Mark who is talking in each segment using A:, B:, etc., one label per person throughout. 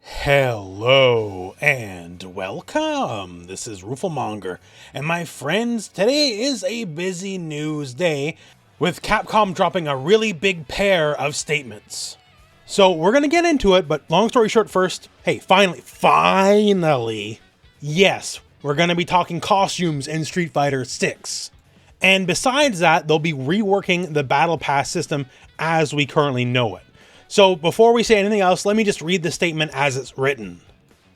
A: Hello and welcome. This is rooflemonger, and my friends, today is a busy news day with Capcom dropping a really big pair of statements. So we're gonna get into it, but long story short first, hey, finally, yes, we're gonna be talking costumes in Street Fighter 6. And besides that, they'll be reworking the Battle Pass system as we currently know it. So before we say anything else, let me just read the statement as it's written.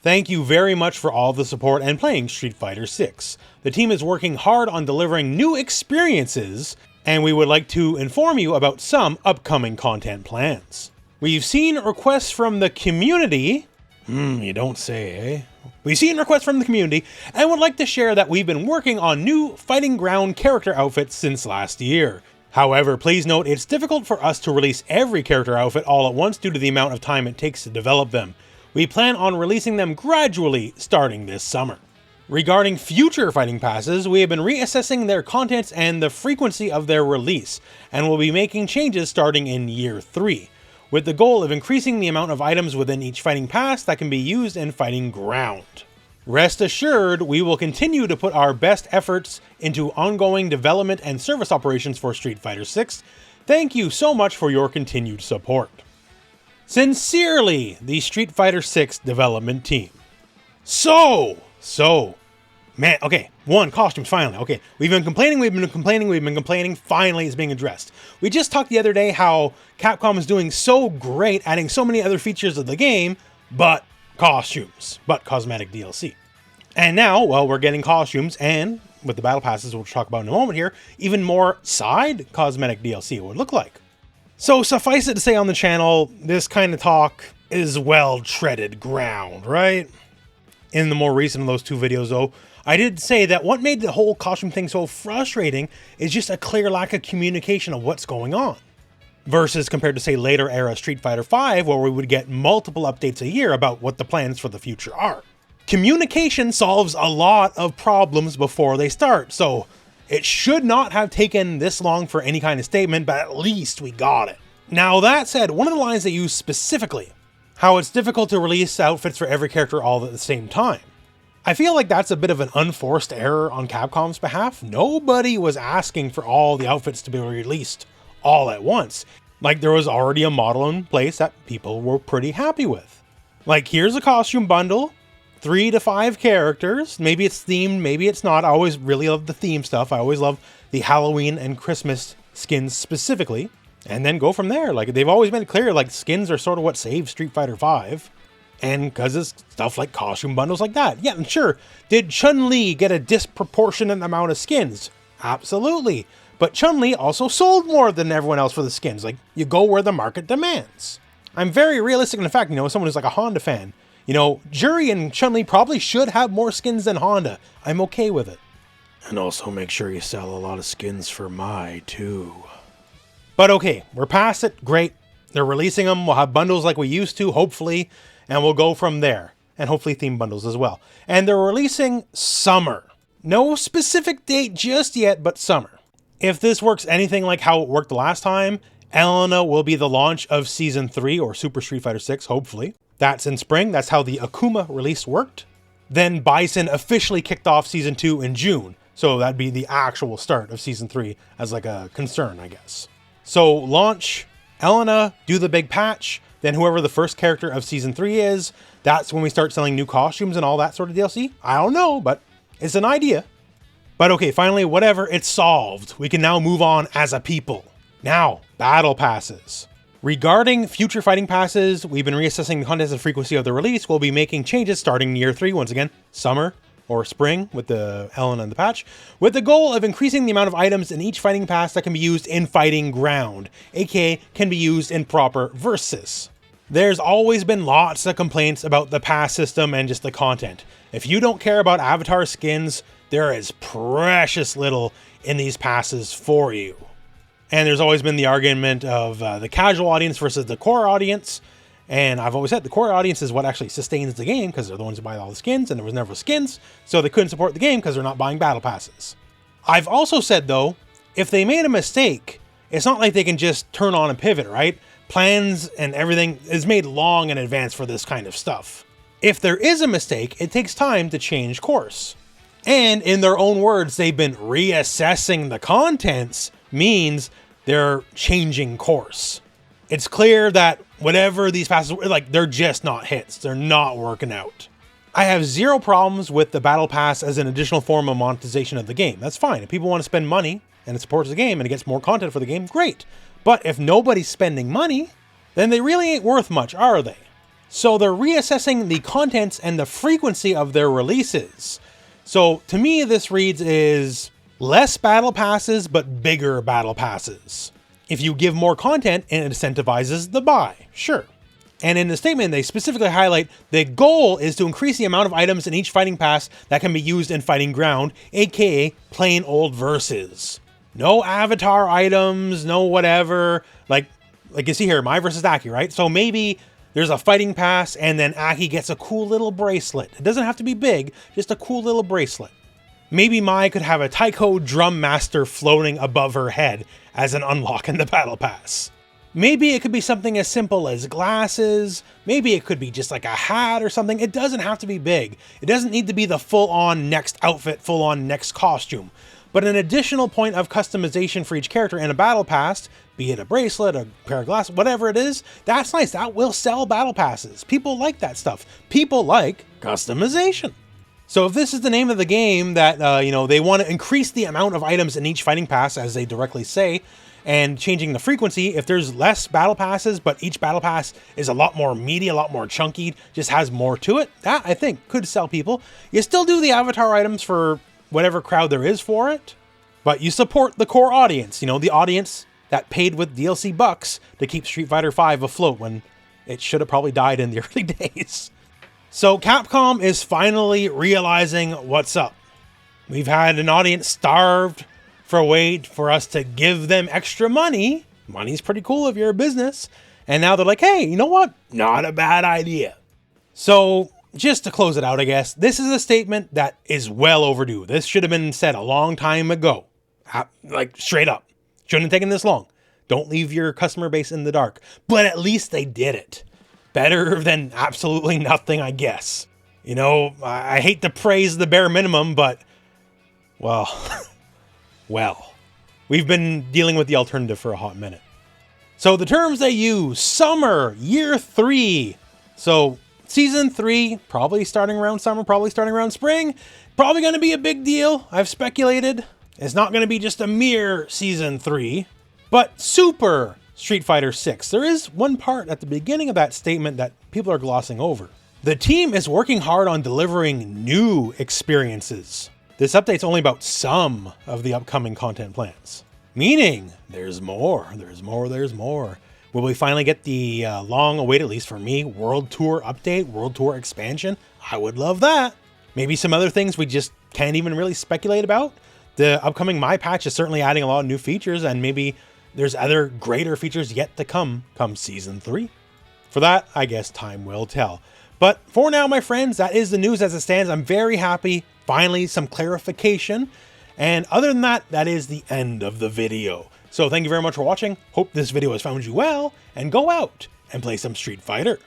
A: Thank you very much for all the support and playing Street Fighter 6. The team is working hard on delivering new experiences, and we would like to inform you about some upcoming content plans. We've seen requests from the community, you don't say, eh? We've seen requests from the community and would like to share that we've been working on new Fighting Ground character outfits since last year. However, please note it's difficult for us to release every character outfit all at once due to the amount of time it takes to develop them. We plan on releasing them gradually starting this summer. Regarding future fighting passes, we have been reassessing their contents and the frequency of their release, and will be making changes starting in year 3, with the goal of increasing the amount of items within each fighting pass that can be used in Fighting Ground. Rest assured, we will continue to put our best efforts into ongoing development and service operations for Street Fighter 6. Thank you so much for your continued support. Sincerely, the Street Fighter 6 development team. Man, okay, costumes, finally. Okay, we've been complaining, finally it's being addressed. We just talked the other day how Capcom is doing so great, adding so many other features of the game, but cosmetic DLC. And now, well, we're getting costumes, and with the battle passes, we'll talk about in a moment here, even more side cosmetic DLC would look like. So suffice it to say on the channel, this kind of talk is well-treaded ground, right? In the more recent of those two videos, though, I did say that what made the whole costume thing so frustrating is just a clear lack of communication of what's going on. Versus compared to, say, later era Street Fighter V, where we would get multiple updates a year about what the plans for the future are. Communication solves a lot of problems before they start, so it should not have taken this long for any kind of statement, but at least we got it. Now that said, one of the lines they use specifically, how it's difficult to release outfits for every character all at the same time. I feel like that's a bit of an unforced error on Capcom's behalf. Nobody was asking for all the outfits to be released all at once. Like, there was already a model in place that people were pretty happy with. Like, here's a costume bundle, 3 to 5 characters. Maybe it's themed, maybe it's not. I always really love the theme stuff. I always love the Halloween and Christmas skins specifically. And then go from there. Like, they've always been clear, like, skins are sort of what saved Street Fighter V. And because it's stuff like costume bundles like that. Yeah, and sure, did Chun-Li get a disproportionate amount of skins? Absolutely. But Chun-Li also sold more than everyone else for the skins. Like, you go where the market demands. I'm very realistic in the fact, someone who's like a Honda fan. Juri and Chun-Li probably should have more skins than Honda. I'm okay with it. And also make sure you sell a lot of skins for Mai, too. But okay, we're past it. Great. They're releasing them. We'll have bundles like we used to, hopefully. And we'll go from there. And hopefully theme bundles as well. And they're releasing summer. No specific date just yet, but summer. If this works anything like how it worked last time, Elena will be the launch of Season 3 or Super Street Fighter 6, hopefully. That's in spring. That's how the Akuma release worked. Then Bison officially kicked off Season 2 in June. So that'd be the actual start of Season 3 as like a concern, I guess. So launch, Elena, do the big patch. Then whoever the first character of Season 3 is, that's when we start selling new costumes and all that sort of DLC. I don't know, but it's an idea. But okay, finally, whatever, it's solved. We can now move on as a people. Now, battle passes. Regarding future fighting passes, we've been reassessing the contents and frequency of the release. We'll be making changes starting in year 3, once again, summer or spring with the Elena and the patch, with the goal of increasing the amount of items in each fighting pass that can be used in Fighting Ground, aka can be used in proper versus. There's always been lots of complaints about the pass system and just the content. If you don't care about avatar skins, there is precious little in these passes for you. And there's always been the argument of the casual audience versus the core audience. And I've always said the core audience is what actually sustains the game because they're the ones who buy all the skins, and there was never skins, so they couldn't support the game because they're not buying battle passes. I've also said, though, if they made a mistake, it's not like they can just turn on and pivot, right? plans and everything is made long in advance for this kind of stuff. If there is a mistake, it takes time to change course. And in their own words, they've been reassessing the contents, means they're changing course. It's clear that whatever these passes, like, they're just not hits. They're not working out. I have zero problems with the battle pass as an additional form of monetization of the game. That's fine. If people want to spend money and it supports the game and it gets more content for the game, great. But if nobody's spending money, then they really ain't worth much, are they? So they're reassessing the contents and the frequency of their releases. So to me, this reads is less battle passes, but bigger battle passes. If you give more content, it incentivizes the buy, sure. And in the statement, they specifically highlight the goal is to increase the amount of items in each fighting pass that can be used in fighting ground, aka plain old verses. No avatar items, no whatever. Like you see here, Mai versus Aki, right? So maybe there's a fighting pass and then Aki gets a cool little bracelet. It doesn't have to be big, just a cool little bracelet. Maybe Mai could have a taiko drum master floating above her head as an unlock in the battle pass. Maybe it could be something as simple as glasses. Maybe it could be just like a hat or something. It doesn't have to be big. It doesn't need to be the full-on next outfit, full-on next costume. But an additional point of customization for each character in a battle pass, be it a bracelet, a pair of glasses, whatever it is, that's nice. That will sell battle passes. People like that stuff. People like customization. So if this is the name of the game that, they want to increase the amount of items in each fighting pass, as they directly say, and changing the frequency, if there's less battle passes, but each battle pass is a lot more meaty, a lot more chunky, just has more to it, that, I think, could sell people. You still do the avatar items for whatever crowd there is for it, but you support the core audience, the audience that paid with DLC bucks to keep Street Fighter V afloat when it should have probably died in the early days. So Capcom is finally realizing what's up. We've had an audience starved for a way for us to give them extra money. Money's pretty cool if you're a business. And now they're like, hey, you know what? Not a bad idea. So just to close it out, I guess, this is a statement that is well overdue. This should have been said a long time ago. Like, straight up. Shouldn't have taken this long. Don't leave your customer base in the dark. But at least they did it. Better than absolutely nothing, I guess. I hate to praise the bare minimum, but, well, we've been dealing with the alternative for a hot minute. So the terms they use, summer, year 3. So season 3, probably starting around summer, probably starting around spring. Probably going to be a big deal, I've speculated. It's not going to be just a mere season 3, but Super Street Fighter 6. There is one part at the beginning of that statement that people are glossing over. The team is working hard on delivering new experiences. This update's only about some of the upcoming content plans. Meaning, there's more. Will we finally get the long-awaited, at least for me, World Tour update, World Tour expansion? I would love that. Maybe some other things we just can't even really speculate about. The upcoming My Patch is certainly adding a lot of new features, and maybe there's other greater features yet to come Season 3. For that, I guess time will tell. But for now, my friends, that is the news as it stands. I'm very happy. Finally, some clarification. And other than that, that is the end of the video. So thank you very much for watching. Hope this video has found you well, and go out and play some Street Fighter.